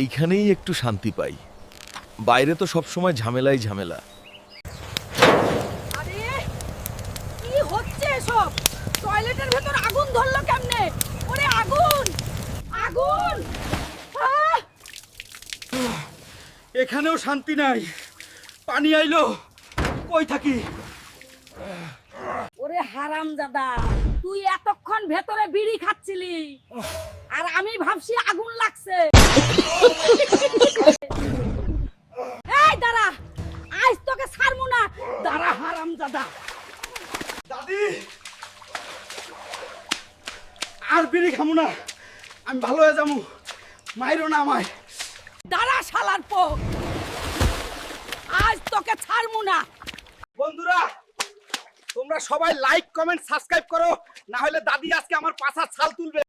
এইখানেই একটু শান্তি পাই, বাইরে তো সবসময় ঝামেলাই ঝামেলা। আরে কি হচ্ছে এসব? টয়লেটের ভেতর আগুন ধরলো কেমনে? ওরে আগুন আগুন! আহ! এখানেও শান্তি নাই, পানি আইলো, কই থাকি? ওরে হারামজাদা, তুই এতক্ষণ ভেতরে বিড়ি খাচ্ছিলি আর আমি ভাবছি আগুন লাগছে। এই দাঁড়া, আজ তোকে ছাড়বো না। দাঁড়া হারামজাদা। দাদি, আর বিড়ি খামু না, আমি ভালো হয়ে যাবো, মাইরো না আমায়। দাঁড়া শালার পো, আজ তোকে ছাড়বো না। বন্ধুরা, তোমরা সবাই লাইক কমেন্ট সাবস্ক্রাইব করো, না হলে দাদি আজকে আমার পাছার ছাল তুলবে।